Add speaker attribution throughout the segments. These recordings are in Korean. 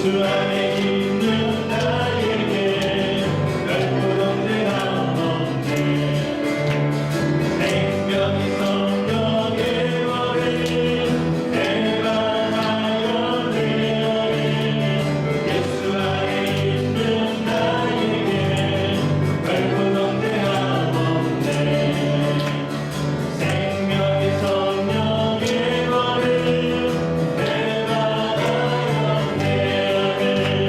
Speaker 1: 예수 안에 있는 나에게 별것 없네 없네. 생명이 성령의 머리 대방하여 내어내. 예수 안에 있는 나에게 별것 없네 없네. 생명이 성령의 머리 대방하여 내어내.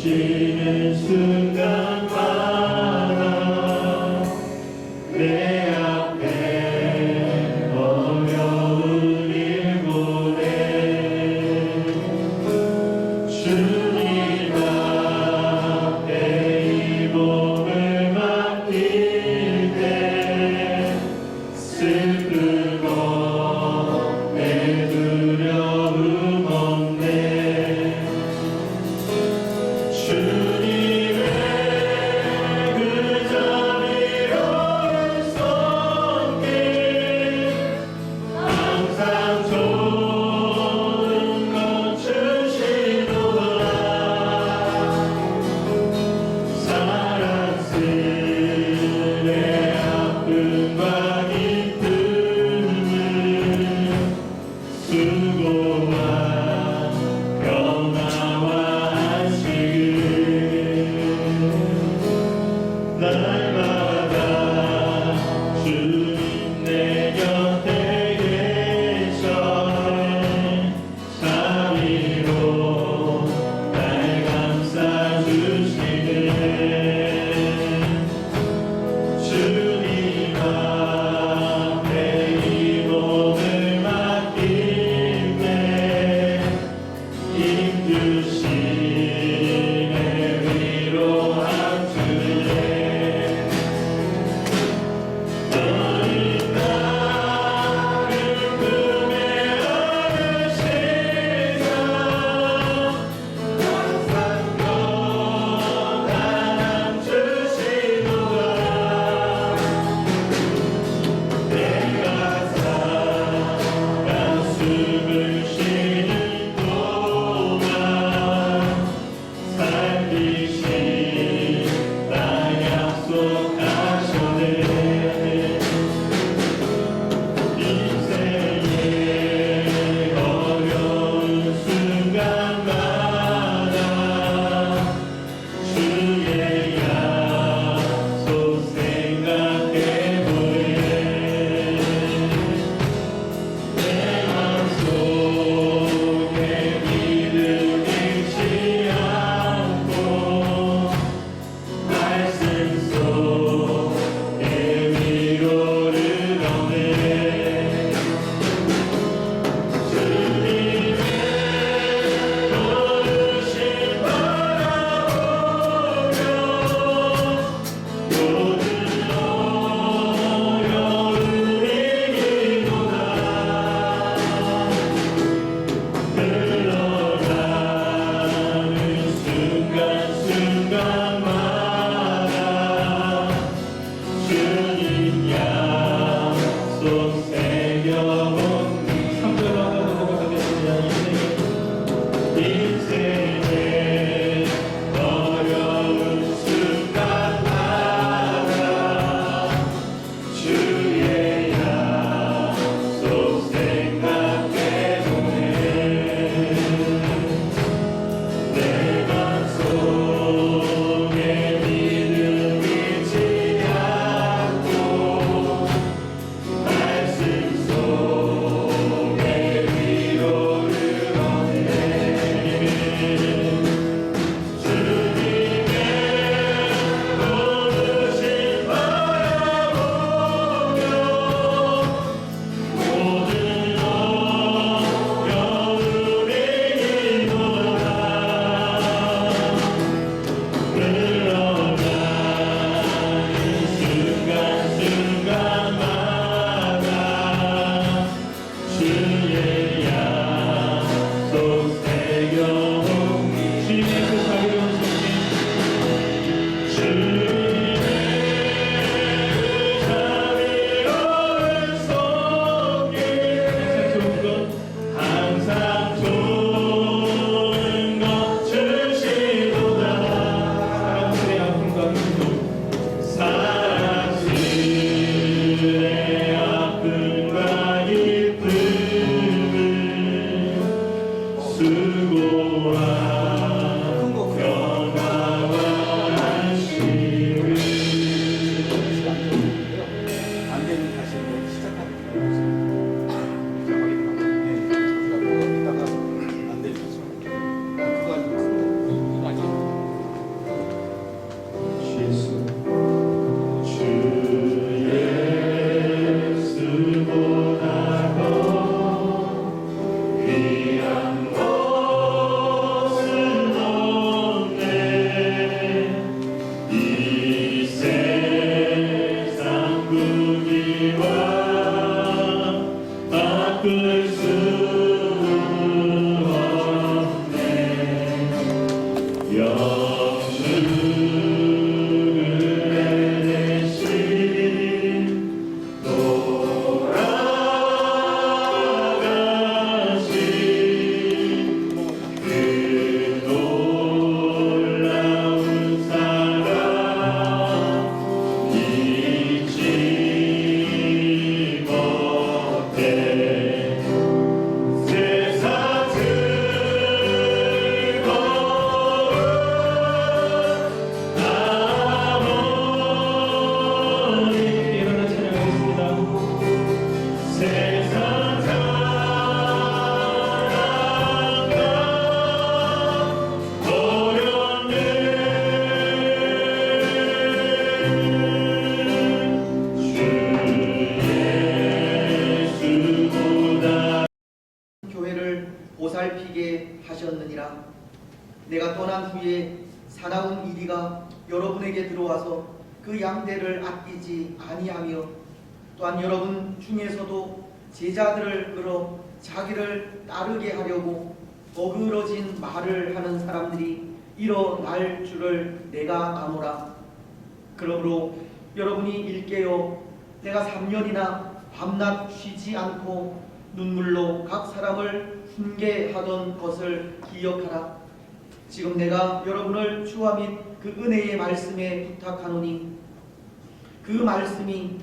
Speaker 1: 오시는 순간마다 내 앞에 어려운 일 보내 주님 앞에 이 몸을 맡길 때 슬프고 내 두려움 없네 주님을
Speaker 2: 내가 떠난 후에 사나운 이리가 여러분에게 들어와서 그 양떼를 아끼지 아니하며 또한 여러분 중에서도 제자들을 끌어 자기를 따르게 하려고 어그러진 말을 하는 사람들이 일어날 줄을 내가 아노라. 그러므로 여러분이 일깨어 내가 3년이나 밤낮 쉬지 않고 눈물로 각 사람을 훈계하던 것을 기억하라. 지금 내가 여러분을 주와 및 그 은혜의 말씀에 부탁하노니 그 말씀이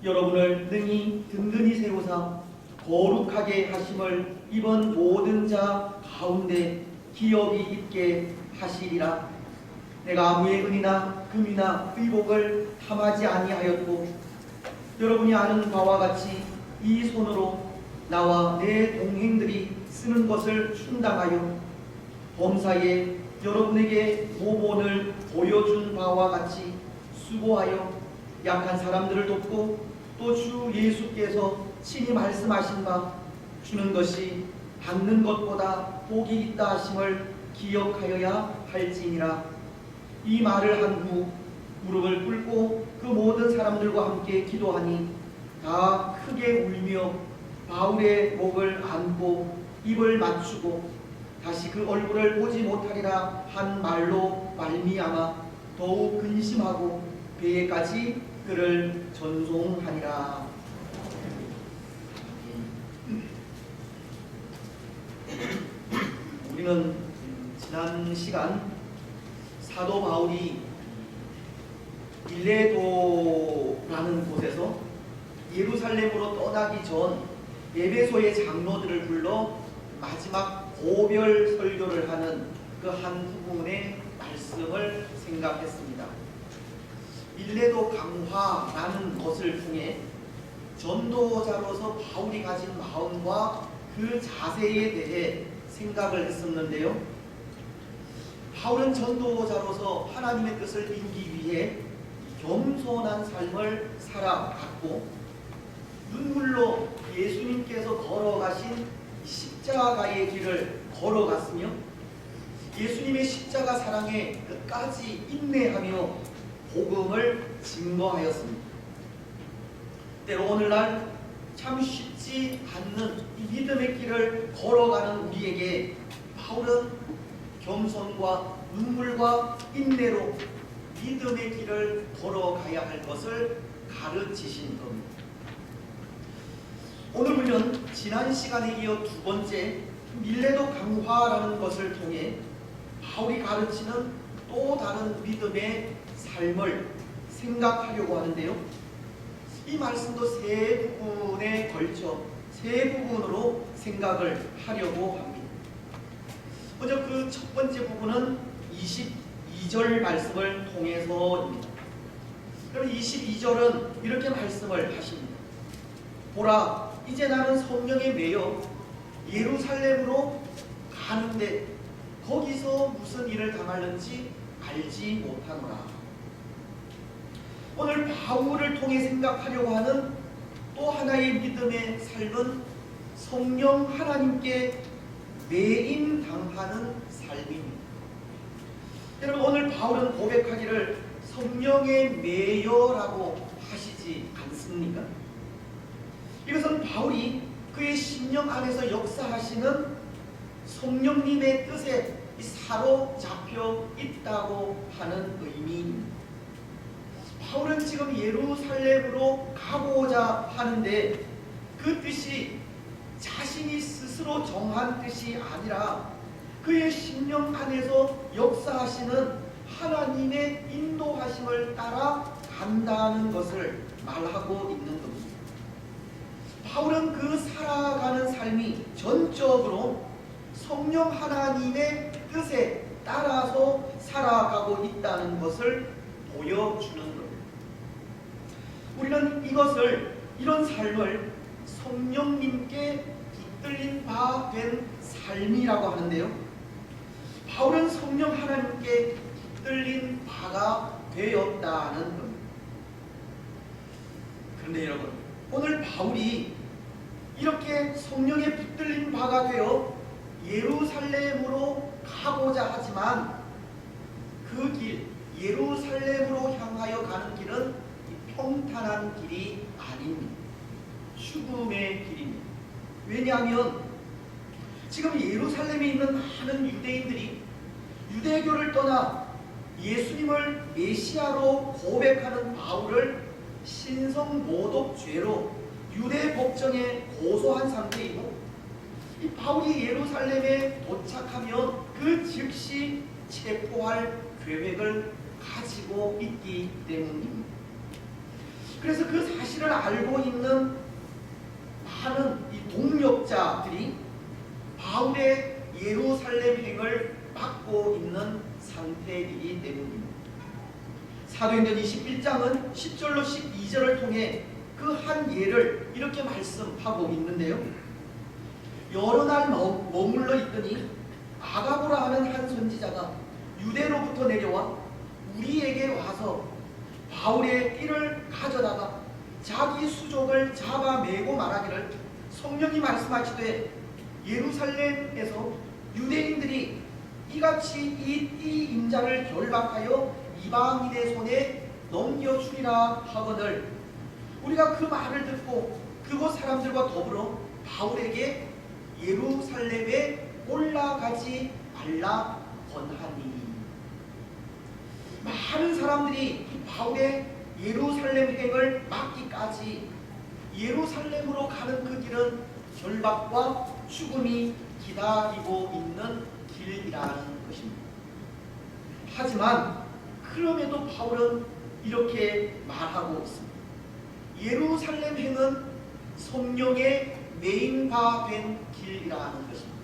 Speaker 2: 여러분을 능히 든든히 세우사 거룩하게 하심을 이번 모든 자 가운데 기억이 있게 하시리라. 내가 아무의 은이나 금이나 의복을 탐하지 아니하였고 여러분이 아는 바와 같이 이 손으로 나와 내 동행들이 쓰는 것을 충당하여 범사에 여러분에게 모본을 보여준 바와 같이 수고하여 약한 사람들을 돕고 또 주 예수께서 친히 말씀하신 바 주는 것이 받는 것보다 복이 있다 하심을 기억하여야 할지니라. 이 말을 한 후 무릎을 꿇고 그 모든 사람들과 함께 기도하니 다 크게 울며 바울의 목을 안고 입을 맞추고 다시 그 얼굴을 보지 못하리라 한 말로 말미암아 더욱 근심하고 배에까지 그를 전송하니라. 우리는 지난 시간 사도 바울이 밀레도라는 곳에서 예루살렘으로 떠나기 전 에베소의 장로들을 불러 마지막 고별 설교를 하는 그 한 부분의 말씀을 생각했습니다. 밀레도 강화라는 것을 통해 전도자로서 바울이 가진 마음과 그 자세에 대해 생각을 했었는데요. 바울은 전도자로서 하나님의 뜻을 이루기 위해 겸손한 삶을 살아갔고 눈물로 예수님께서 걸어가신 십자가의 길을 걸어갔으며 예수님의 십자가 사랑에 끝까지 인내하며 복음을 증거하였습니다. 때로 오늘날 참 쉽지 않는 이 믿음의 길을 걸어가는 우리에게 바울은 겸손과 눈물과 인내로 믿음의 길을 걸어가야 할 것을 가르치신 겁니다. 오늘 우리는 지난 시간에 이어 두 번째 밀레도 강화라는 것을 통해 바울이 가르치는 또 다른 믿음의 삶을 생각하려고 하는데요. 이 말씀도 세 부분에 걸쳐 세 부분으로 생각을 하려고 합니다. 먼저 그 첫 번째 부분은 22절 말씀을 통해서입니다. 그럼 22절은 이렇게 말씀을 하십니다. 보라, 이제 나는 성령에 매여 예루살렘으로 가는데 거기서 무슨 일을 당할는지 알지 못하노라. 오늘 바울을 통해 생각하려고 하는 또 하나의 믿음의 삶은 성령 하나님께 매임당하는 삶입니다. 여러분, 오늘 바울은 고백하기를 성령에 매여라고 하시지 않습니까? 이것은 바울이 그의 심령 안에서 역사하시는 성령님의 뜻에 사로잡혀 있다고 하는 의미입니다. 바울은 지금 예루살렘으로 가고자 하는데 그 뜻이 자신이 스스로 정한 뜻이 아니라 그의 심령 안에서 역사하시는 하나님의 인도하심을 따라 간다는 것을 말하고 있는 겁니다. 바울은 그 살아가는 삶이 전적으로 성령 하나님의 뜻에 따라서 살아가고 있다는 것을 보여주는 겁니다. 우리는 이런 삶을 성령님께 붙들린 바 된 삶이라고 하는데요. 바울은 성령 하나님께 붙들린 바가 되었다는 겁니다. 그런데 여러분, 오늘 바울이 이렇게 성령에 붙들린 바가 되어 예루살렘으로 가고자 하지만 그 길, 예루살렘으로 향하여 가는 길은 평탄한 길이 아닙니다. 죽음의 길입니다. 왜냐하면 지금 예루살렘에 있는 많은 유대인들이 유대교를 떠나 예수님을 메시아로 고백하는 바울을 신성모독죄로 유대 법정에 고소한 상태이고, 이 바울이 예루살렘에 도착하면 그 즉시 체포할 계획을 가지고 있기 때문입니다. 그래서 그 사실을 알고 있는 많은 이 동력자들이 바울의 예루살렘 행을 막고 있는 상태이기 때문입니다. 사도행전 21장은 10절로 12절을 통해 그 한 예를 이렇게 말씀하고 있는데요. 여러 날 머물러 있더니 아가보라 하는 한 선지자가 유대로부터 내려와 우리에게 와서 바울의 띠를 가져다가 자기 수족을 잡아매고 말하기를, 성령이 말씀하시되 예루살렘에서 유대인들이 이같이 이 띠 인자를 결박하여 이방인의 손에 넘겨주리라 하거늘 우리가 그 말을 듣고 그곳 사람들과 더불어 바울에게 예루살렘에 올라가지 말라 권하니. 많은 사람들이 바울의 예루살렘 행을 막기까지 예루살렘으로 가는 그 길은 결박과 죽음이 기다리고 있는 길이라는 것입니다. 하지만 그럼에도 바울은 이렇게 말하고 있습니다. 예루살렘 행은 성령의 메인화된 길이라는 것입니다.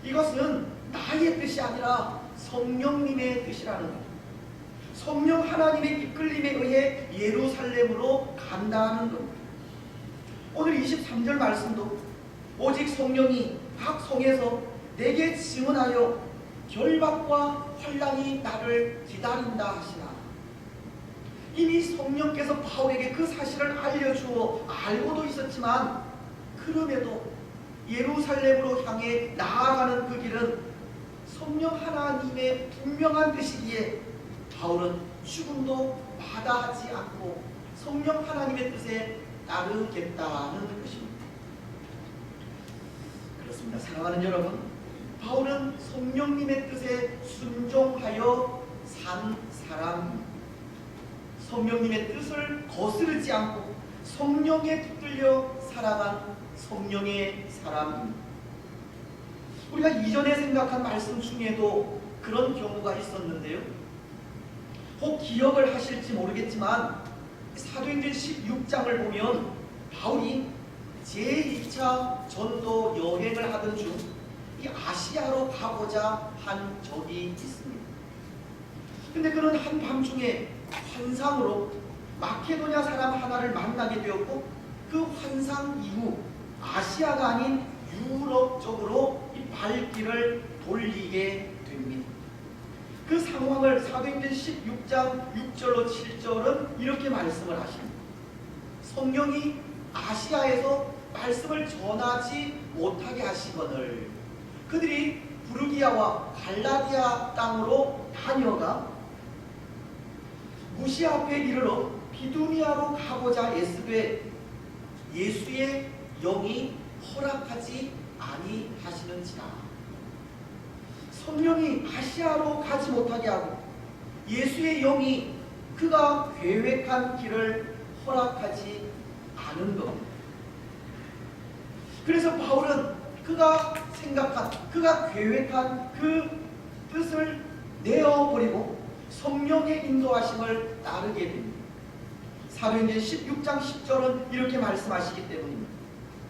Speaker 2: 이것은 나의 뜻이 아니라 성령님의 뜻이라는 것. 성령 하나님의 이끌림에 의해 예루살렘으로 간다는 겁니다. 오늘 23절 말씀도 오직 성령이 각 성에서 내게 증언하여 결박과 환난이 나를 기다린다 하시나. 이미 성령께서 바울에게 그 사실을 알려주어 알고도 있었지만 그럼에도 예루살렘으로 향해 나아가는 그 길은 성령 하나님의 분명한 뜻이기에 바울은 죽음도 마다하지 않고 성령 하나님의 뜻에 따르겠다는 것입니다. 그렇습니다. 사랑하는 여러분, 바울은 성령님의 뜻에 순종하여 산 사람입니다. 성령님의 뜻을 거스르지 않고 성령에 붙들려 살아간 성령의 사람입니다. 우리가 이전에 생각한 말씀 중에도 그런 경우가 있었는데요. 혹 기억을 하실지 모르겠지만 사도행전 16장을 보면 바울이 제2차 전도 여행을 하던 중 이 아시아로 가고자 한 적이 있습니다. 근데 그는 한밤중에 환상으로 마케도냐 사람 하나를 만나게 되었고, 그 환상 이후 아시아가 아닌 유럽 쪽으로 이 발길을 돌리게 됩니다. 그 상황을 사도행전 16장 6절로 7절은 이렇게 말씀을 하십니다. 성령이 아시아에서 말씀을 전하지 못하게 하시거늘 그들이 부르기아와 갈라디아 땅으로 다녀가 무시아 앞에 이르러 비두니아로 가고자 애쓰되 예수의 영이 허락하지 아니하시는지라. 성령이 아시아로 가지 못하게 하고 예수의 영이 그가 계획한 길을 허락하지 않은 겁니다. 그래서 바울은 그가 생각한, 그가 계획한 그 뜻을 내어버리고 성령의 인도하심을 따르게 됩니다. 사도행전 16장 10절은 이렇게 말씀하시기 때문입니다.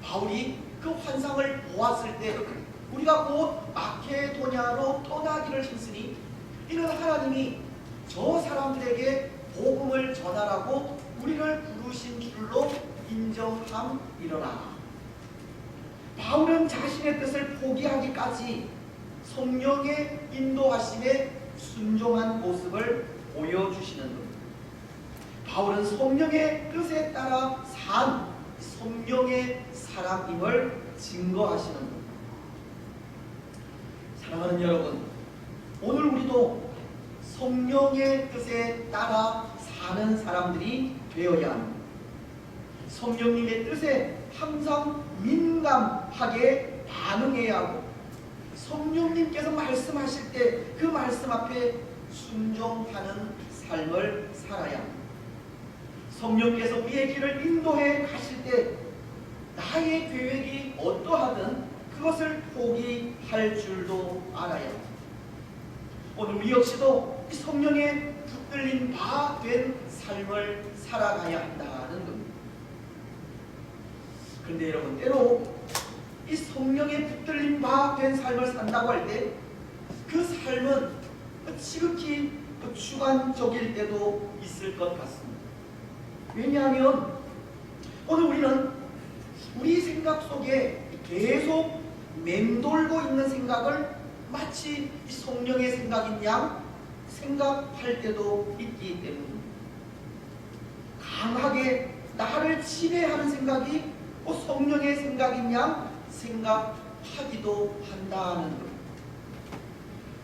Speaker 2: 바울이 그 환상을 보았을 때 우리가 곧 마케도냐로 떠나기를 힘쓰니 이는 하나님이 저 사람들에게 복음을 전하라고 우리를 부르신 줄로 인정함이러라. 바울은 자신의 뜻을 포기하기까지 성령의 인도하심에 순종한 모습을 보여주시는 겁니다. 바울은 성령의 뜻에 따라 산 성령의 사람임을 증거하시는 겁니다. 사랑하는 여러분, 오늘 우리도 성령의 뜻에 따라 사는 사람들이 되어야 합니다. 성령님의 뜻에 항상 민감하게 반응해야 하고, 성령님께서 말씀하실 때 그 말씀 앞에 순종하는 삶을 살아야 합니다. 성령께서 우리의 길을 인도해 가실 때 나의 계획이 어떠하든 그것을 포기할 줄도 알아야 합니다. 오늘 우리 역시도 이 성령에 붙들린 바 된 삶을 살아가야 한다는 겁니다. 그런데 여러분, 때로 이 성령에 붙들린 바 된 삶을 산다고 할 때 그 삶은 지극히 주관적일 때도 있을 것 같습니다. 왜냐하면 오늘 우리는 우리 생각 속에 계속 맴돌고 있는 생각을 마치 성령의 생각인 양 생각할 때도 있기 때문입니다. 강하게 나를 지배하는 생각이 성령의 생각인 양 생각하기도 한다는 것.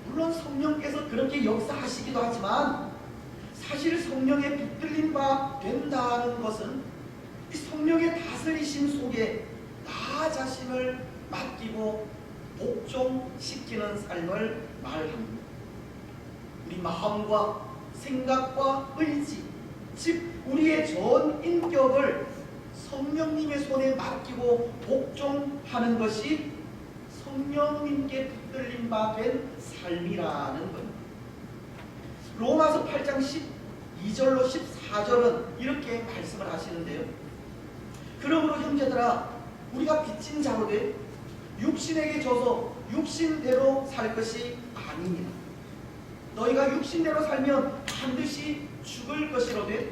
Speaker 2: 물론 성령께서 그렇게 역사하시기도 하지만 사실 성령에 붙들린 바 된다는 것은 이 성령의 다스리심 속에 나 자신을 맡기고 복종시키는 삶을 말합니다. 우리 마음과 생각과 의지, 즉 우리의 전 인격을 성령님의 손에 맡기고 복종하는 것이 성령님께 붙들린 바 된 삶이라는 겁니다. 로마서 8장 12절로 14절은 이렇게 말씀을 하시는데요. 그러므로 형제들아, 우리가 빚진 자로 돼 육신에게 져서 육신대로 살 것이 아닙니다. 너희가 육신대로 살면 반드시 죽을 것이로되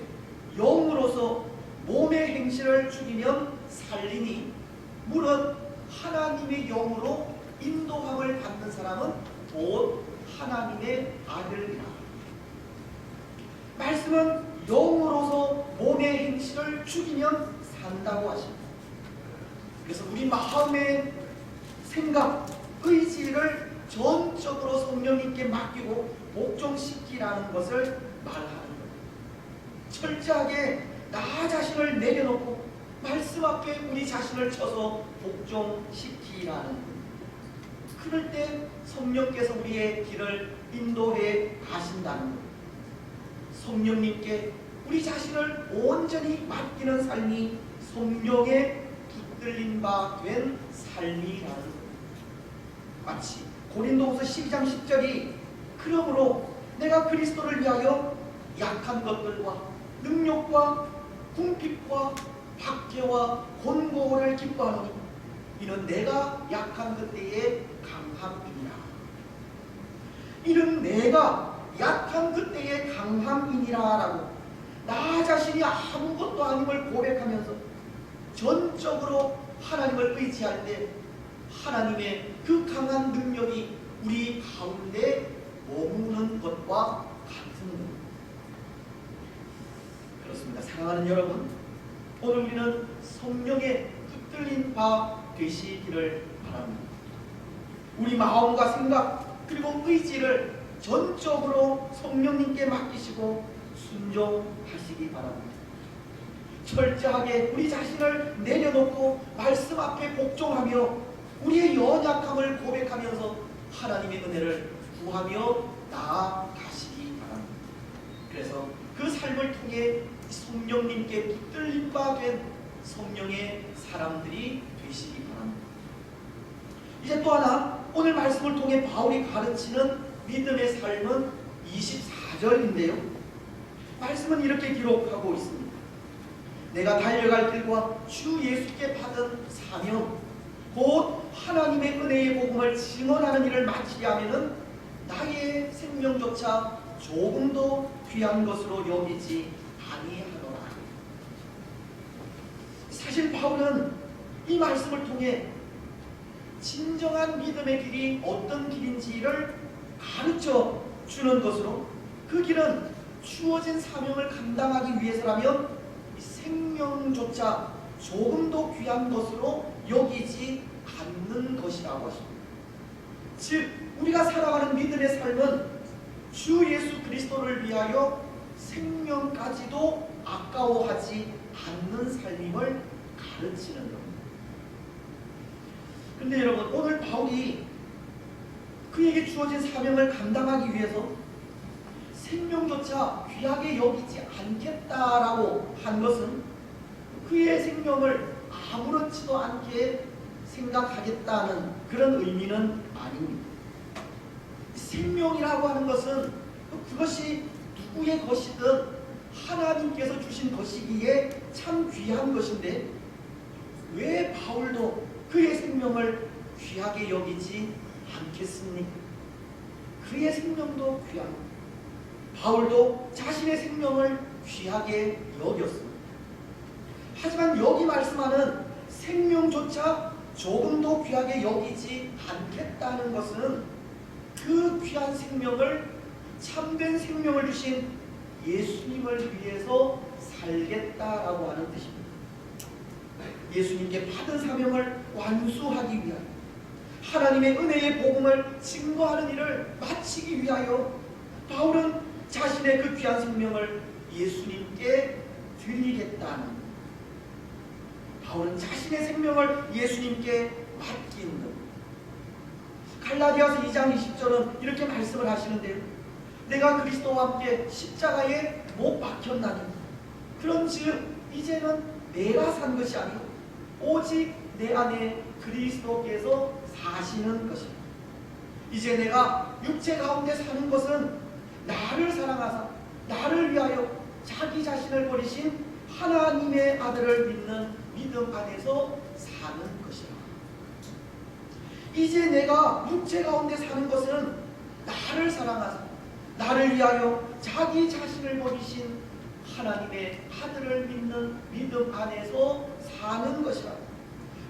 Speaker 2: 영으로서 몸의 행실을 죽이면 살리니, 무릇 하나님의 영으로 인도함을 받는 사람은 곧 하나님의 아들이라. 말씀은 영으로서 몸의 행실을 죽이면 산다고 하십니다. 그래서 우리 마음의 생각, 의지를 전적으로 성령님께 맡기고 복종시키라는 것을 말하는 겁니다. 철저하게 나 자신을 내려놓고 말씀 앞에 우리 자신을 쳐서 복종시키라는 겁니다. 그럴 때 성령께서 우리의 길을 인도해 가신다는 겁니다. 성령님께 우리 자신을 온전히 맡기는 삶이 성령에 붙들린 바 된 삶이라는 겁니다. 마치 고린도후서 12장 10절이 그러므로 내가 그리스도를 위하여 약한 것들과 능력과 궁핍과 박해와 곤고를 기뻐하노니 이는 내가 약한 그때의 강함이니라. 이는 내가 약한 그때의 강함이니라 라고 나 자신이 아무것도 아님을 고백하면서 전적으로 하나님을 의지할 때 하나님의 그 강한 능력이 우리 가운데 머무는 것과 같은 겁니다. 그렇습니다. 사랑하는 여러분, 오늘 우리는 성령에 붙들린 바 되시기를 바랍니다. 우리 마음과 생각 그리고 의지를 전적으로 성령님께 맡기시고 순종하시기 바랍니다. 철저하게 우리 자신을 내려놓고 말씀 앞에 복종하며 우리의 연약함을 고백하면서 하나님의 은혜를 구하며 나아가시기 바랍니다. 그래서 그 삶을 통해 성령님께 붙들린 바 된 성령의 사람들이 되시기 바랍니다. 이제 또 하나 오늘 말씀을 통해 바울이 가르치는 믿음의 삶은 24절인데요. 말씀은 이렇게 기록하고 있습니다. 내가 달려갈 길과 주 예수께 받은 사명 곧 하나님의 은혜의 복음을 증언하는 일을 마치게 하면은 나의 생명조차 조금도 귀한 것으로 여기지 아니하노라. 사실 바울은 이 말씀을 통해 진정한 믿음의 길이 어떤 길인지를 가르쳐 주는 것으로 그 길은 주어진 사명을 감당하기 위해서라면 생명조차 조금도 귀한 것으로 여기지 않는 것이라고 하십니다. 즉 우리가 살아가는 믿음의 삶은 주 예수 그리스도를 위하여 생명까지도 아까워하지 않는 삶임을 가르치는 겁니다. 근데 여러분, 오늘 바울이 그에게 주어진 사명을 감당하기 위해서 생명조차 귀하게 여기지 않겠다라고 한 것은 그의 생명을 아무렇지도 않게 생각하겠다는 그런 의미는 아닙니다. 생명이라고 하는 것은 그것이 누구의 것이든 하나님께서 주신 것이기에 참 귀한 것인데 왜 바울도 그의 생명을 귀하게 여기지 않겠습니까? 그의 생명도 귀합니다. 바울도 자신의 생명을 귀하게 여겼습니다. 하지만 여기 말씀하는 생명조차 조금도 귀하게 여기지 않겠다는 것은 그 귀한 생명을, 참된 생명을 주신 예수님을 위해서 살겠다라고 하는 뜻입니다. 예수님께 받은 사명을 완수하기 위하여, 하나님의 은혜의 복음을 증거하는 일을 마치기 위하여 바울은 자신의 그 귀한 생명을 예수님께 드리겠다는, 바울은 자신의 생명을 예수님께 맡기는 것. 갈라디아서 2장 20절은 이렇게 말씀을 하시는데요. 내가 그리스도와 함께 십자가에 못 박혔나니 그런즉 이제는 내가 산 것이 아니고 오직 내 안에 그리스도께서 사시는 것이다. 이제 내가 육체 가운데 사는 것은 나를 사랑하사 나를 위하여 자기 자신을 버리신 하나님의 아들을 믿는 믿음 안에서 사는 것이라. 이제 내가 육체 가운데 사는 것은 나를 사랑하사 나를 위하여 자기 자신을 버리신 하나님의 아들을 믿는 믿음 안에서 사는 것이라.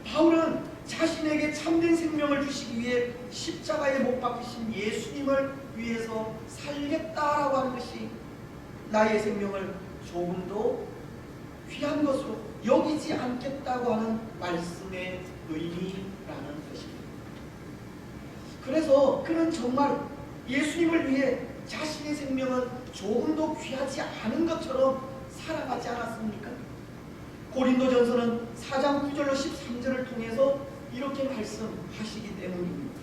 Speaker 2: 바울은 자신에게 참된 생명을 주시기 위해 십자가에 못 박히신 예수님을 위해서 살겠다라고 하는 것이 나의 생명을 조금도 귀한 것으로 여기지 않겠다고 하는 말씀의 의미라는 것입니다. 그래서 그는 정말 예수님을 위해 자신의 생명은 조금도 귀하지 않은 것처럼 살아가지 않았습니까? 고린도전서는 4장 9절로 13절을 통해서 이렇게 말씀하시기 때문입니다.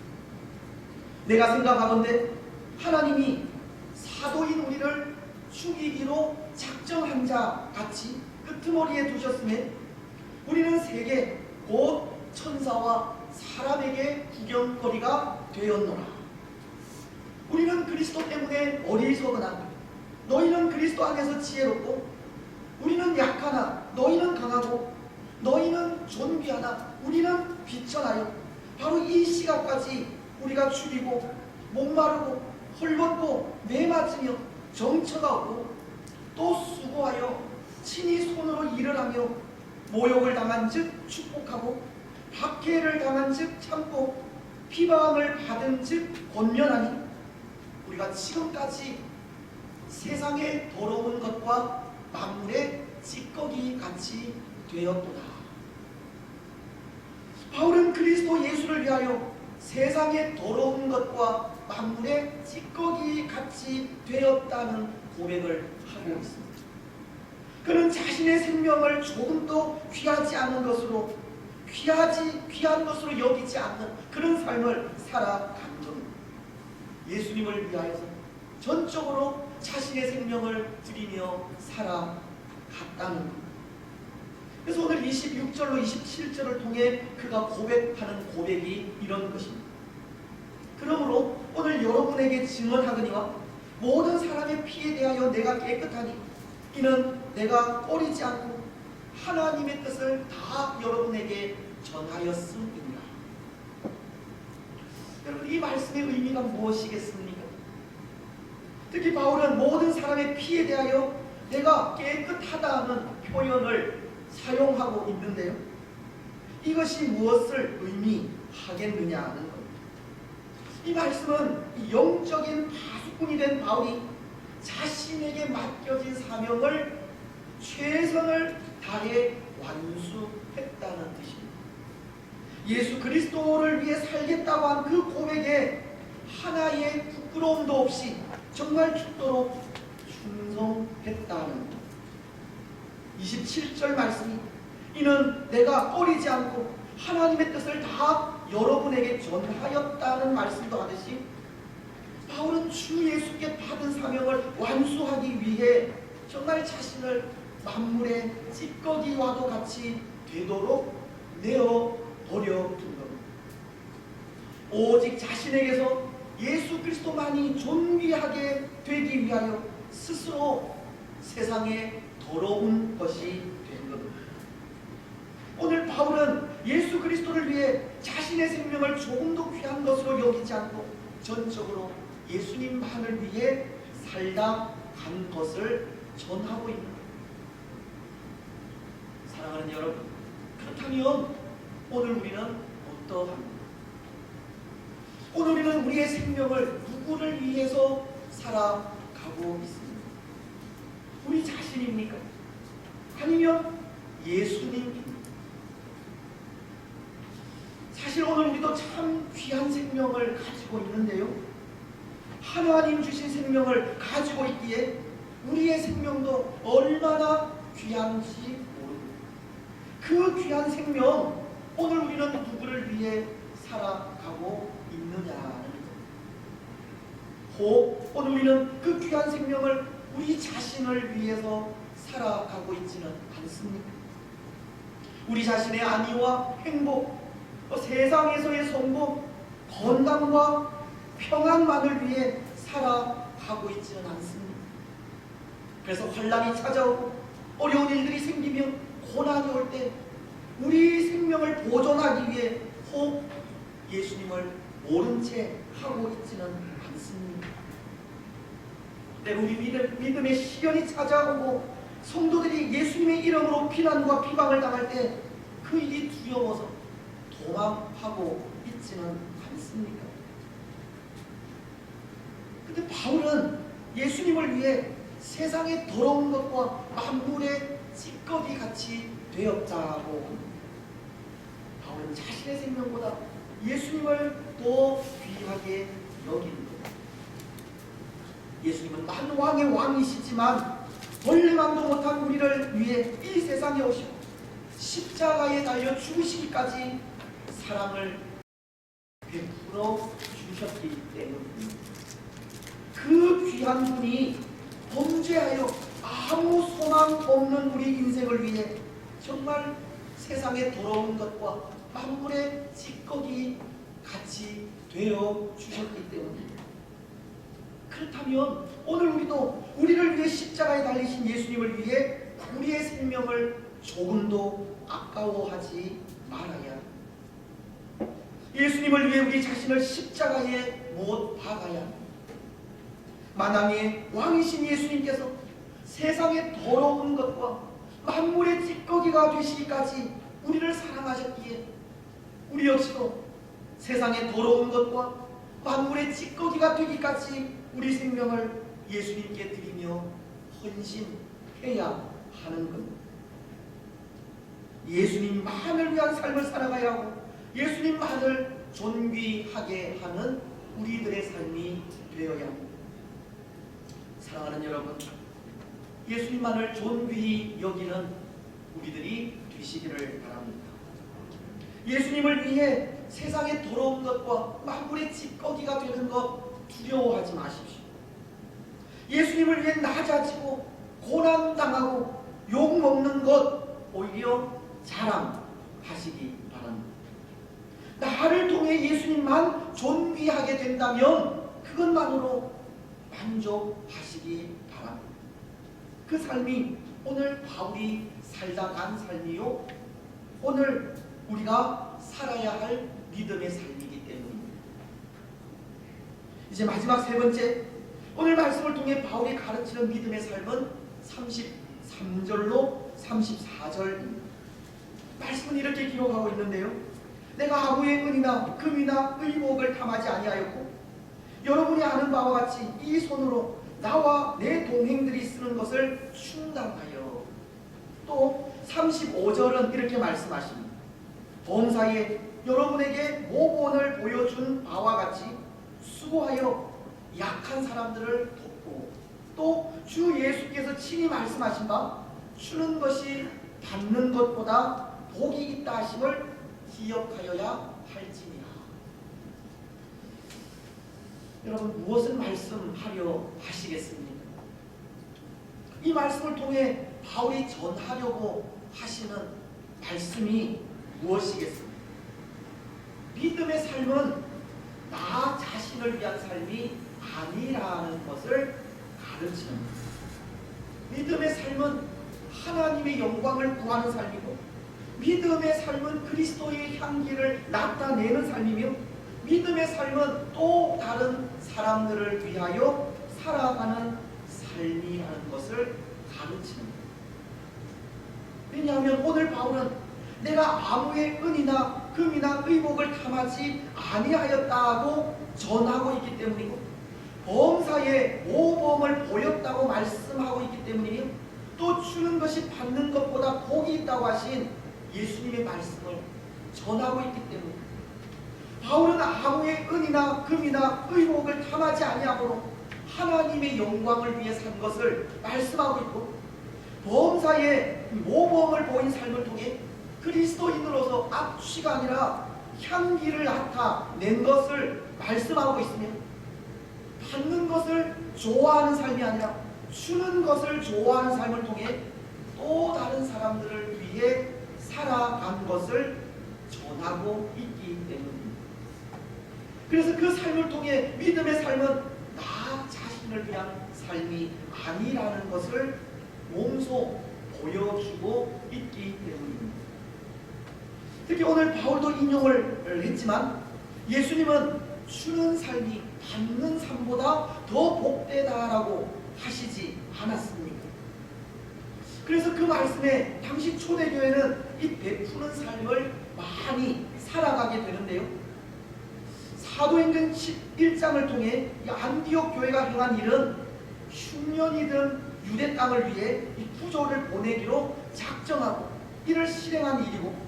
Speaker 2: 내가 생각하건대 하나님이 사도인 우리를 죽이기로 작정한 자 같이 끄트머리에 두셨음에 우리는 세계 곧 천사와 사람에게 구경거리가 되었노라. 우리는 그리스도 때문에 어리석으나 너희는 그리스도 안에서 지혜롭고 우리는 약하나 너희는 강하고 너희는 존귀하나 우리는 비천하여 바로 이 시각까지 우리가 죽이고 목마르고 헐벗고 매맞으며 정처가 없고 또 수고하여 친히 손으로 일을 하며 모욕을 당한 즉 축복하고 박해를 당한 즉 참고 비방을 받은 즉 권면하니 우리가 지금까지 세상의 더러운 것과 만물의 찌꺼기 같이 되었도다. 바울은 그리스도 예수를 위하여 세상의 더러운 것과 만물의 찌꺼기 같이 되었다는 고백을 하고 있습니다. 그는 자신의 생명을 조금도 귀하지 않은 것으로 귀한 것으로 여기지 않는 그런 삶을 살아간 겁니다. 예수님을 위하여서 전적으로 자신의 생명을 드리며 살아갔다는 겁니다. 그래서 오늘 26절로 27절을 통해 그가 고백하는 고백이 이런 것입니다. 그러므로 오늘 여러분에게 증언하거니와 모든 사람의 피에 대하여 내가 깨끗하니 이는 내가 꺼리지 않고 하나님의 뜻을 다 여러분에게 전하였음이니라. 여러분, 이 말씀의 의미가 무엇이겠습니까? 특히 바울은 모든 사람의 피에 대하여 내가 깨끗하다는 표현을 사용하고 있는데요. 이것이 무엇을 의미하겠느냐 하는 겁니다. 이 말씀은 영적인 파수꾼이 된 바울이 자신에게 맡겨진 사명을 최선을 다해 완수했다는 뜻입니다. 예수 그리스도를 위해 살겠다고 한 그 고백에 하나의 부끄러움도 없이 정말 죽도록 충성했다는 27절 말씀이 이는 내가 꺼리지 않고 하나님의 뜻을 다 여러분에게 전하였다는 말씀도 하듯이 바울은 주 예수께 받은 사명을 완수하기 위해 정말 자신을 만물의 찌꺼기와도 같이 되도록 내어버려 둔 겁니다. 오직 자신에게서 예수 그리스도만이 존귀하게 되기 위하여 스스로 세상에 더러운 것이 된 겁니다. 오늘 바울은 예수 그리스도를 위해 자신의 생명을 조금도 귀한 것으로 여기지 않고 전적으로 예수님만을 위해 살다 간 것을 전하고 있는 겁니다. 사랑하는 여러분, 그렇다면 오늘 우리는 어떠합니까? 오늘 우리는 우리의 생명을 누구를 위해서 살아가고 있습니까? 우리 자신입니까? 아니면 예수님입니까? 사실 오늘 우리도 참 귀한 생명을 가지고 있는데요. 하나님 주신 생명을 가지고 있기에 우리의 생명도 얼마나 귀한지 모릅니다. 그 귀한 생명, 오늘 우리는 누구를 위해 살아가고 있느냐는 혹 오늘 우리는 그 귀한 생명을 우리 자신을 위해서 살아가고 있지는 않습니까? 우리 자신의 안위와 행복, 세상에서의 성공, 건강과 평안만을 위해 살아가고 있지는 않습니다. 그래서 환난이 찾아오고 어려운 일들이 생기면 고난이 올 때 우리 생명을 보존하기 위해 혹 예수님을 모른 채 하고 있지는 않습니다. 때로 우리 믿음의 시련이 찾아오고 성도들이 예수님의 이름으로 비난과 비방을 당할 때 그 일이 두려워서 도망하고 있지는 않습니까? 근데 바울은 예수님을 위해 세상의 더러운 것과 만물의 찌꺼기 같이 되었다고 합니다. 바울은 자신의 생명보다 예수님을 더 귀하게 여깁니다. 예수님은 만왕의 왕이시지만 원래만도 못한 우리를 위해 이 세상에 오시고 십자가에 달려 죽으시기까지 사랑을 베풀어 주셨기 때문입니다. 그 귀한 분이 범죄하여 아무 소망 없는 우리 인생을 위해 정말 세상의 더러운 것과 만물의 찌꺼기 같이 되어 주셨기 때문입니다. 그렇다면 오늘 우리도 우리를 위해 십자가에 달리신 예수님을 위해 우리의 생명을 조금도 아까워하지 말아야 합니다. 예수님을 위해 우리 자신을 십자가에 못 박아야 합니다. 만왕의 왕이신 예수님께서 세상의 더러운 것과 만물의 찌꺼기가 되시기까지 우리를 사랑하셨기에 우리 역시도 세상의 더러운 것과 만물의 찌꺼기가 되기까지 우리 생명을 예수님께 드리며 헌신해야 하는 겁니다. 예수님만을 위한 삶을 살아가야 하고 예수님만을 존귀하게 하는 우리들의 삶이 되어야 합니다. 사랑하는 여러분, 예수님만을 존귀히 여기는 우리들이 되시기를 바랍니다. 예수님을 위해 세상의 더러운 것과 만물의 찌꺼기가 되는 것 두려워하지 마십시오. 예수님을 위해 낮아지고 고난당하고 욕먹는 것 오히려 자랑하시기 바랍니다. 나를 통해 예수님만 존귀하게 된다면 그것만으로 만족하시기 바랍니다. 그 삶이 오늘 바울이 살다 간 삶이요, 오늘 우리가 살아야 할 믿음의 삶이기 때문입니다. 이제 마지막 세 번째, 오늘 말씀을 통해 바울이 가르치는 믿음의 삶은 33절로 34절입니다. 말씀은 이렇게 기록하고 있는데요. 내가 아무의 은이나 금이나 의복을 탐하지 아니하였고 여러분이 아는 바와 같이 이 손으로 나와 내 동행들이 쓰는 것을 충당하여. 또 35절은 이렇게 말씀하십니다. 범사에 여러분에게 모본을 보여준 바와 같이 수고하여 약한 사람들을 돕고 또 주 예수께서 친히 말씀하신 바 주는 것이 받는 것보다 복이 있다 하심을 기억하여야 할지니라. 여러분, 무엇을 말씀하려 하시겠습니까? 이 말씀을 통해 바울이 전하려고 하시는 말씀이 무엇이겠습니까? 믿음의 삶은 나 자신을 위한 삶이 아니라는 것을 가르치는 것. 믿음의 삶은 하나님의 영광을 구하는 삶이고, 믿음의 삶은 그리스도의 향기를 나타내는 삶이며, 믿음의 삶은 또 다른 사람들을 위하여 살아가는 삶이라는 것을 가르치는 것. 왜냐하면 오늘 바울은 내가 아무의 은이나 금이나 의복을 탐하지 아니하였다고 전하고 있기 때문이고, 범사에 모범을 보였다고 말씀하고 있기 때문이며, 또 주는 것이 받는 것보다 복이 있다고 하신 예수님의 말씀을 전하고 있기 때문입니다. 바울은 아무의 은이나 금이나 의복을 탐하지 아니하므로 하나님의 영광을 위해 산 것을 말씀하고 있고, 범사에 모범을 보인 삶을 통해 그리스도인으로서 악취가 아니라 향기를 나타낸 것을 말씀하고 있으며, 받는 것을 좋아하는 삶이 아니라 주는 것을 좋아하는 삶을 통해 또 다른 사람들을 위해 살아간 것을 전하고 있기 때문입니다. 그래서 그 삶을 통해 믿음의 삶은 나 자신을 위한 삶이 아니라는 것을 몸소 보여주고 있기 때문입니다. 특히 오늘 바울도 인용을 했지만, 예수님은 주는 삶이 받는 삶보다 더 복되다라고 하시지 않았습니까? 그래서 그 말씀에 당시 초대교회는 이 베푸는 삶을 많이 살아가게 되는데요, 사도행전 11장을 통해 이 안디옥 교회가 행한 일은 흉년이든 유대 땅을 위해 이 구조를 보내기로 작정하고 이를 실행한 일이고,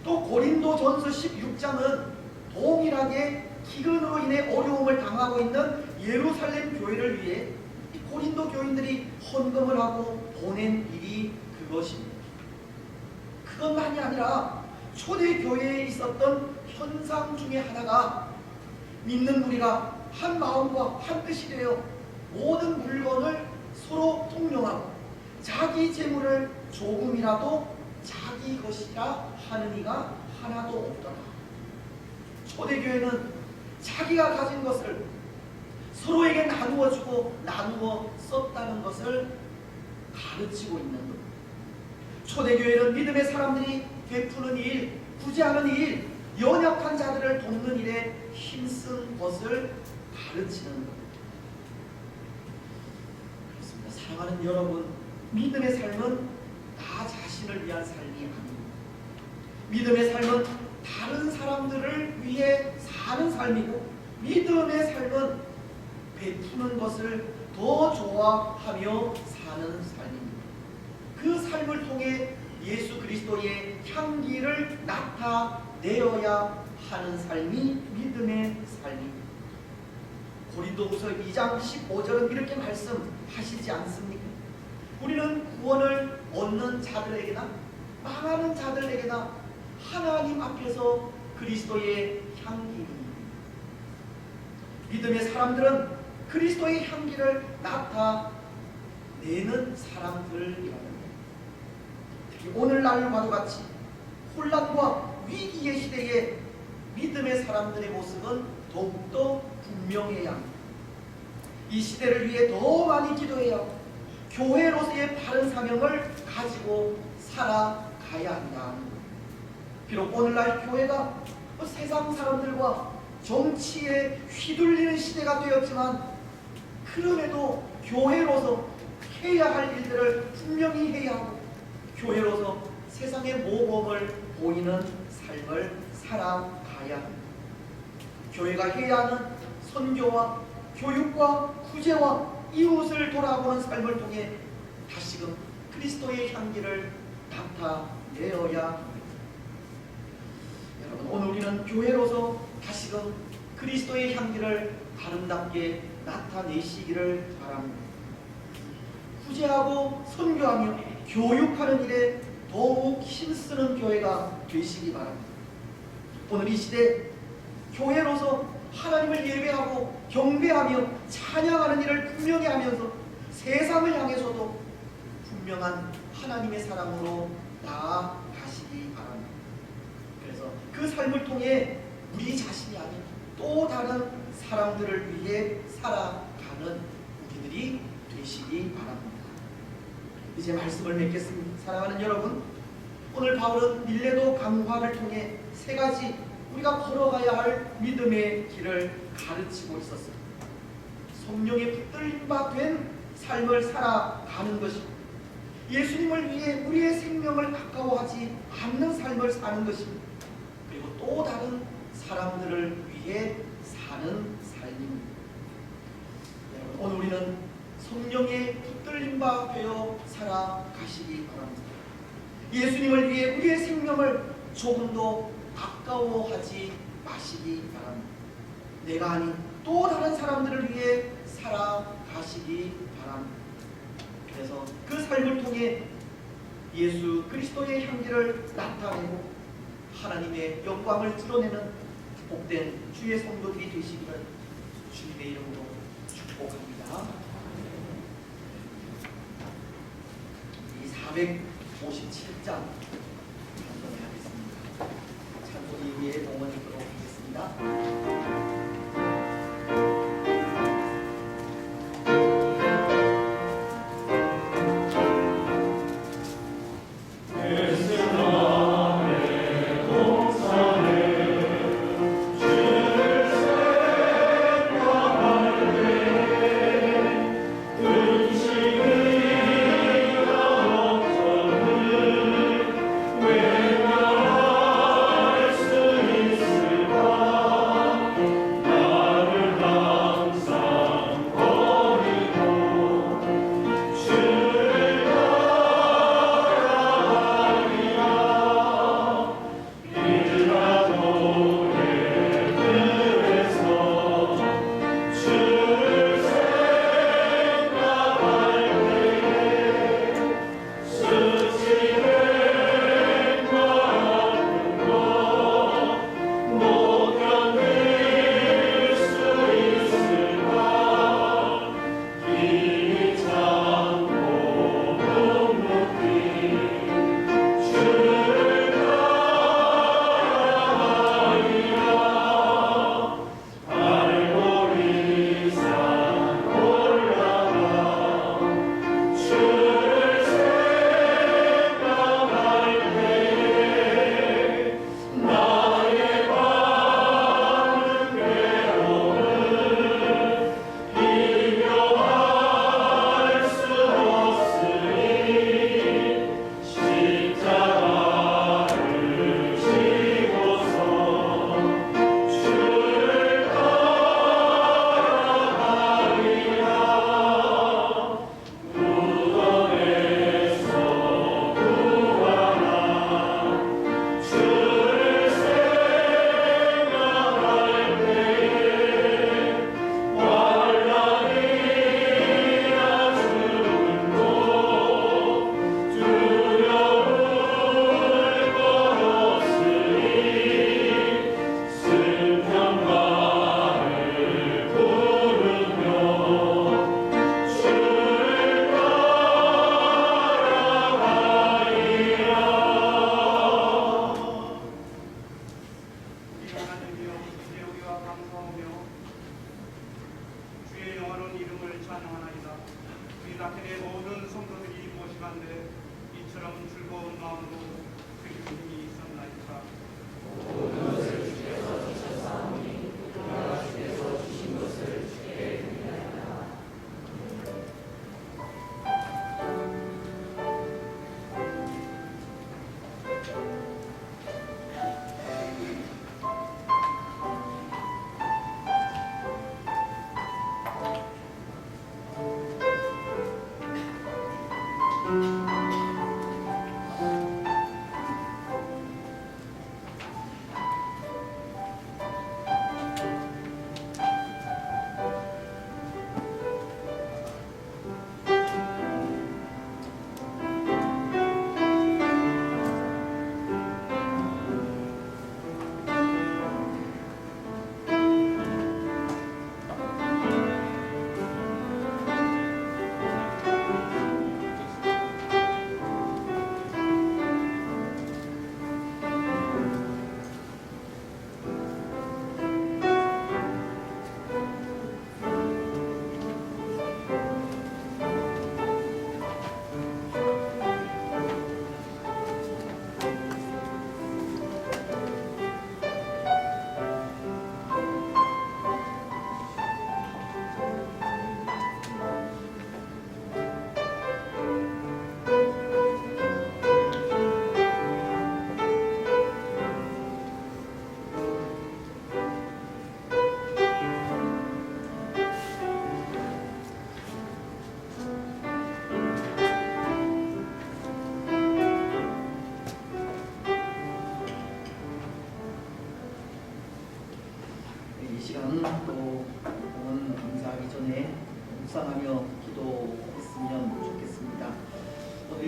Speaker 2: 또 고린도전서 16장은 동일하게 기근으로 인해 어려움을 당하고 있는 예루살렘 교회를 위해 이 고린도 교인들이 헌금을 하고 보낸 일이 그것입니다. 그것만이 아니라 초대교회에 있었던 현상 중에 하나가 믿는 무리가 한 마음과 한 뜻이 되어 모든 물건을 서로 통용하고 자기 재물을 조금이라도 자기 것이라 하는 이가 하나도 없더라. 초대교회는 자기가 가진 것을 서로에게 나누어 주고 나누어 썼다는 것을 가르치고 있는 것. 초대교회는 믿음의 사람들이 베푸는 일, 구제하는 일, 연약한 자들을 돕는 일에 힘쓴 것을 가르치는 것. 그렇습니다. 사랑하는 여러분, 믿음의 삶은 나 자신을 위한 삶이 아닙니다. 믿음의 삶은 다른 사람들을 위해 사는 삶이고, 믿음의 삶은 베푸는 것을 더 좋아하며 사는 삶입니다. 그 삶을 통해 예수 그리스도의 향기를 나타내어야 하는 삶이 믿음의 삶입니다. 고린도후서 2장 15절은 이렇게 말씀하시지 않습니까? 우리는 구원을 얻는 자들에게나 망하는 자들에게나 하나님 앞에서 그리스도의 향기입니다. 믿음의 사람들은 그리스도의 향기를 나타내는 사람들이랍니다. 특히 오늘날과도 같이 혼란과 위기의 시대에 믿음의 사람들의 모습은 더욱더 분명해야 합니다. 이 시대를 위해 더 많이 기도해야 하고 교회로서의 바른 사명을 가지고 살아가야 한다. 비록 오늘날 교회가 세상 사람들과 정치에 휘둘리는 시대가 되었지만, 그럼에도 교회로서 해야 할 일들을 분명히 해야 하고 교회로서 세상의 모범을 보이는 삶을 살아가야 합니다. 교회가 해야 하는 선교와 교육과 구제와 이웃을 돌아보는 삶을 통해 다시금 그리스도의 향기를 나타내어야 합니다. 여러분, 오늘 우리는 교회로서 다시금 그리스도의 향기를 아름답게 나타내시기를 바랍니다. 구제하고 선교하며 교육하는 일에 더욱 힘쓰는 교회가 되시기 바랍니다. 오늘 이 시대 교회로서 하나님을 예배하고 경배하며 찬양하는 일을 분명히 하면서 세상을 향해서도 분명한 하나님의 사랑으로 나아가시기 바랍니다. 그래서 그 삶을 통해 우리 자신이 아닌 또 다른 사람들을 위해 살아가는 우리들이 되시기 바랍니다. 이제 말씀을 맺겠습니다. 사랑하는 여러분, 오늘 바울은 밀레도 강화를 통해 세 가지 우리가 걸어가야 할 믿음의 길을 가르치고 있었습니다. 성령의 붙들림 바 된 삶을 살아가는 것이고, 예수님을 위해 우리의 생명을 아까워하지 않는 삶을 사는 것입니다. 그리고 또 다른 사람들을 위해 사는 삶입니다. 오늘 우리는 성령의 붙들림 바 되어 살아가시기 바랍니다. 예수님을 위해 우리의 생명을 조금도 아까워하지 마시기 바랍니다. 내가 아닌 또 다른 사람들을 위해 살아가시기 바랍니다. 그래서 그 삶을 통해 예수 그리스도의 향기를 나타내고 하나님의 영광을 드러내는 복된 주의 성도들이 되시기를 주님의 이름으로 축복합니다. 이 457장 찬송하겠습니다. 찬송이 위에 동원하도록 하겠습니다.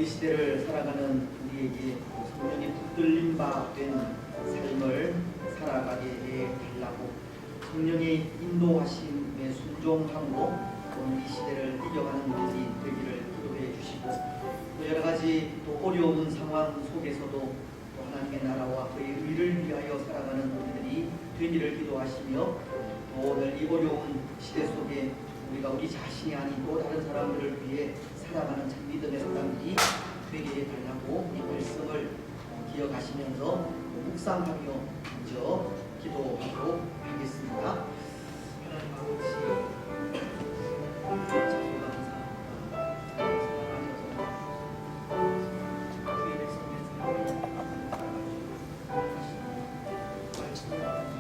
Speaker 2: 시대를 살아가는 우리에게 성령의 붙들림 바 된 삶을 살아가게 해 달라고, 성령의 인도하심에 순종함으로 오늘 이 시대를 이겨가는 우리들이 되기를 기도해 주시고, 또 여러 가지 또 어려운 상황 속에서도 또 하나님의 나라와 그의 의를 위하여 살아가는 우리들이 되기를 기도하시며, 또 오늘 이 어려운 시대 속에 우리가 우리 자신이 아닌 또 다른 사람들을 위해 살아가는 참 믿음의 사람들이 되게 해달라고 이 말씀을 기억하시면서 묵상하며 먼저 기도하도록 하겠습니다. 하나님 아버지, 참으로 감사합니다. 사랑하셔서 주의 백성된 삶을 살아가시고 말씀을 가운데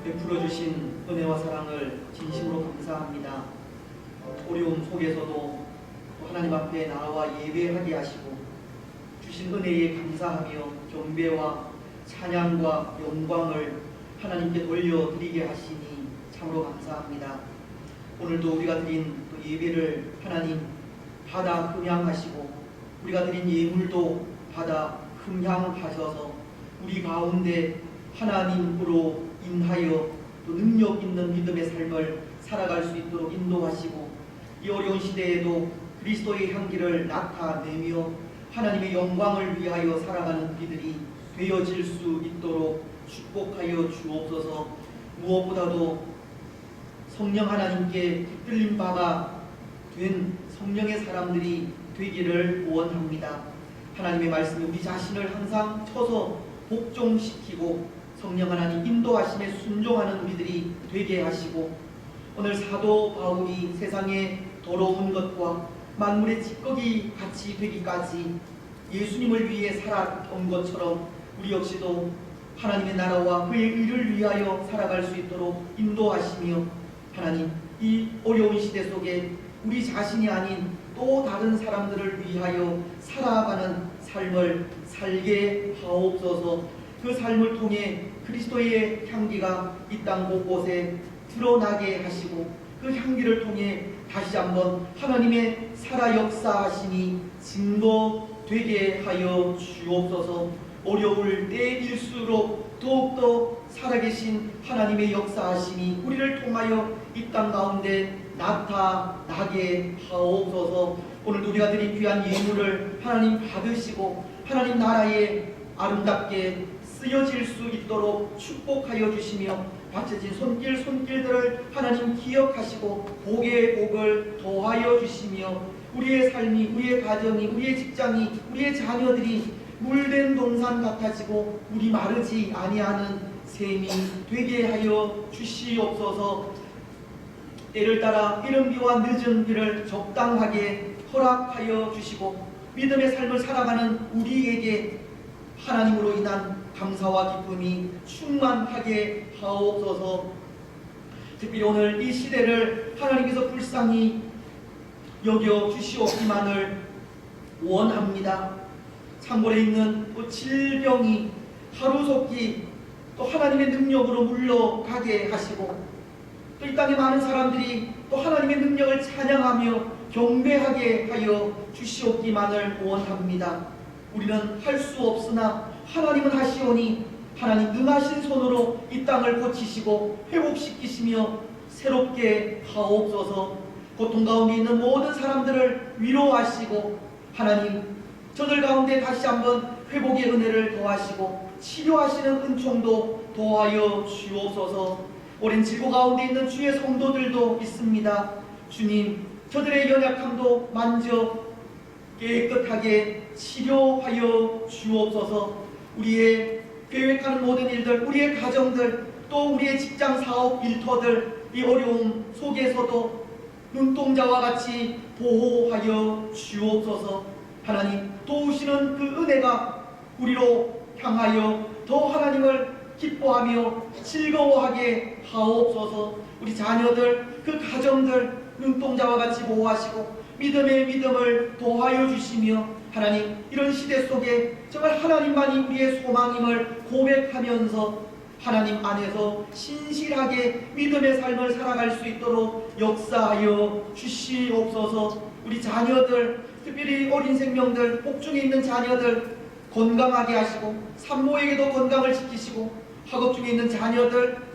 Speaker 2: 베풀어 주신 은혜와 사랑을 진심으로 감사합니다. 어려움 속에서도 또 하나님 앞에 나와 예배하게 하시고 주신 은혜에 감사하며 경배와 찬양과 영광을 하나님께 돌려드리게 하시니 참으로 감사합니다. 오늘도 우리가 드린 또 예배를 하나님 받아 흠양하시고, 우리가 드린 예물도 받아 흠양하셔서 우리 가운데 하나님으로 인하여 또 능력 있는 믿음의 삶을 살아갈 수 있도록 인도하시고, 이 어려운 시대에도 그리스도의 향기를 나타내며 하나님의 영광을 위하여 살아가는 우리들이 되어질 수 있도록 축복하여 주옵소서. 무엇보다도 성령 하나님께 붙들린 바가 된 성령의 사람들이 되기를 원합니다. 하나님의 말씀에 우리 자신을 항상 쳐서 복종시키고 성령 하나님 인도하심에 순종하는 우리들이 되게 하시고, 오늘 사도 바울이 세상에 더러운 것과 만물의 찌꺼기 같이 되기까지 예수님을 위해 살아온 것처럼 우리 역시도 하나님의 나라와 그의 의를 위하여 살아갈 수 있도록 인도하시며, 하나님 이 어려운 시대 속에 우리 자신이 아닌 또 다른 사람들을 위하여 살아가는 삶을 살게 하옵소서. 그 삶을 통해 그리스도의 향기가 이 땅 곳곳에 드러나게 하시고, 그 향기를 통해 다시 한번 하나님의 살아 역사하심이 증거되게 하여 주옵소서. 어려울 때일수록 더욱더 살아계신 하나님의 역사하심이 우리를 통하여 이 땅 가운데 나타나게 하옵소서. 오늘 우리가 드린 귀한 예물을 하나님 받으시고 하나님 나라에 아름답게 쓰여질 수 있도록 축복하여 주시며, 바쳐진 손길들을 하나님 기억하시고 복의 복을 더하여 주시며, 우리의 삶이, 우리의 가정이, 우리의 직장이, 우리의 자녀들이 물된 동산 같아지고 물이 마르지 아니하는 셈이 되게 하여 주시옵소서. 때를 따라 이른 비와 늦은 비를 적당하게 허락하여 주시고, 믿음의 삶을 살아가는 우리에게 하나님으로 인한 감사와 기쁨이 충만하게 하옵소서. 특별히 오늘 이 시대를 하나님께서 불쌍히 여겨 주시옵기만을 원합니다. 창궐에 있는 또 질병이 하루속히 또 하나님의 능력으로 물러가게 하시고, 또 이 땅에 많은 사람들이 또 하나님의 능력을 찬양하며 경배하게 하여 주시옵기만을 원합니다. 우리는 할 수 없으나 하나님은 하시오니, 하나님 능하신 손으로 이 땅을 고치시고 회복시키시며 새롭게 하옵소서. 고통 가운데 있는 모든 사람들을 위로하시고, 하나님 저들 가운데 다시 한번 회복의 은혜를 더하시고 치료하시는 은총도 더하여 주옵소서. 오랜 질고 가운데 있는 주의 성도들도 있습니다. 주님, 저들의 연약함도 만져 깨끗하게 치료하여 주옵소서. 우리의 계획하는 모든 일들, 우리의 가정들, 또 우리의 직장, 사업, 일터들, 이 어려움 속에서도 눈동자와 같이 보호하여 주옵소서. 하나님, 도우시는 그 은혜가 우리로 향하여 더 하나님을 기뻐하며 즐거워하게 하옵소서. 우리 자녀들, 그 가정들 눈동자와 같이 보호하시고 믿음의 믿음을 더하여 주시며, 하나님, 이런 시대 속에 정말 하나님만이 우리의 소망임을 고백하면서 하나님 안에서 신실하게 믿음의 삶을 살아갈 수 있도록 역사하여 주시옵소서. 우리 자녀들, 특별히 어린 생명들, 복중에 있는 자녀들 건강하게 하시고, 산모에게도 건강을 지키시고, 학업 중에 있는 자녀들,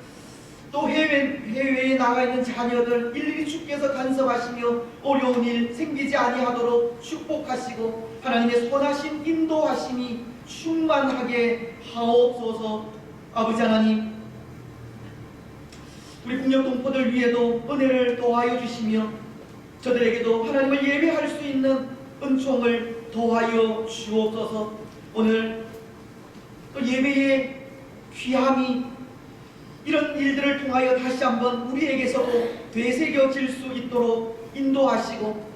Speaker 2: 또 해외에 나가 있는 자녀들 일일이 주께서 간섭하시며 어려운 일 생기지 아니하도록 축복하시고, 하나님의 선하신 인도하심이 충만하게 하옵소서. 아버지 하나님, 우리 국력 동포들 위에도 은혜를 더하여 주시며 저들에게도 하나님을 예배할 수 있는 은총을 더하여 주옵소서. 오늘 또 예배의 귀함이 이런 일들을 통하여 다시 한번 우리에게서도 되새겨질 수 있도록 인도하시고,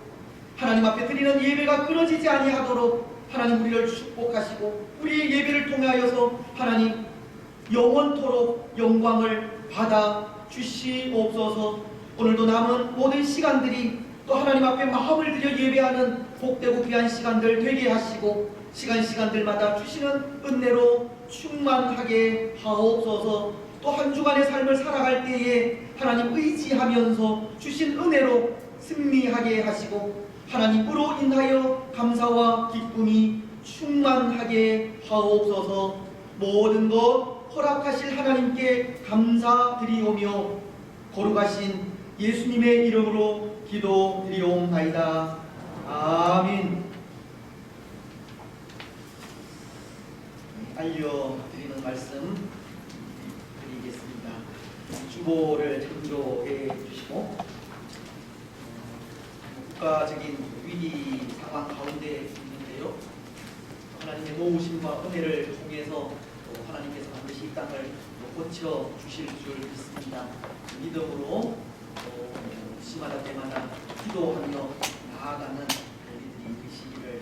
Speaker 2: 하나님 앞에 드리는 예배가 끊어지지 아니하도록 하나님 우리를 축복하시고, 우리의 예배를 통하여서 하나님 영원토록 영광을 받아 주시옵소서. 오늘도 남은 모든 시간들이 또 하나님 앞에 마음을 들여 예배하는 복되고 귀한 시간들 되게 하시고, 시간들마다 주시는 은혜로 충만하게 하옵소서. 또 한 주간의 삶을 살아갈 때에 하나님 의지하면서 주신 은혜로 승리하게 하시고, 하나님으로 인하여 감사와 기쁨이 충만하게 하옵소서. 모든 것 허락하실 하나님께 감사드리오며 거룩하신 예수님의 이름으로 기도드리옵나이다. 아멘. 알려드리는 말씀 드리겠습니다. 주보를 창조해 주시고 국가적인 위기 상황 가운데 있는데요, 하나님의 도우심과 은혜를 통해서 하나님께서 반드시 이 땅을 고쳐 주실 줄 믿습니다. 믿음으로 시마다 때마다 기도하며 나아가는 우리들이 되시기를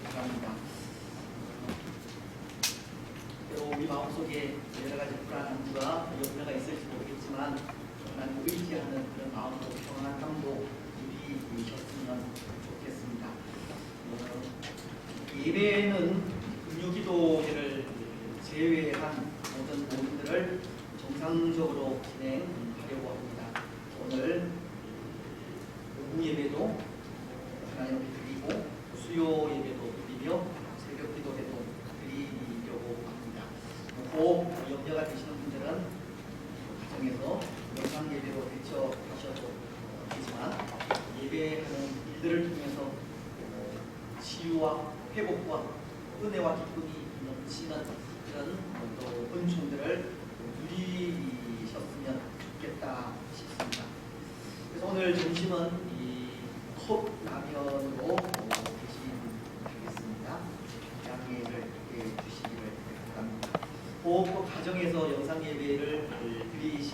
Speaker 2: 바랍니다. 때로 우리 마음속에 여러 가지 불안함과 염려가 있을지 모르겠지만 하나님 의지하는 그런 마음도 평안한 땅도 누리셨으면 좋겠습니다. 예배는 금요기도회를 제외한 모든 모임들을 정상적으로 진행하려고 합니다. 오늘 오후 예배도 하나님 앞에 드리고, 수요 예배도 드리며 새벽 기도회도 드리려고 합니다. 꼭 염려가 되시는 분들은 가정에서 영상 예배로 대처하셔도 되지만, 예배하는 일들을 통해서 치유와 회복과 은혜와 기쁨이 넘치는 그런 또 은총들을 누리셨으면 좋겠다 싶습니다. 그래서 오늘 점심은 이 컵라면으로 대신하겠습니다. 양해를 해주시기를 바랍니다. 꼭 가정에서 영상 예배를 드리시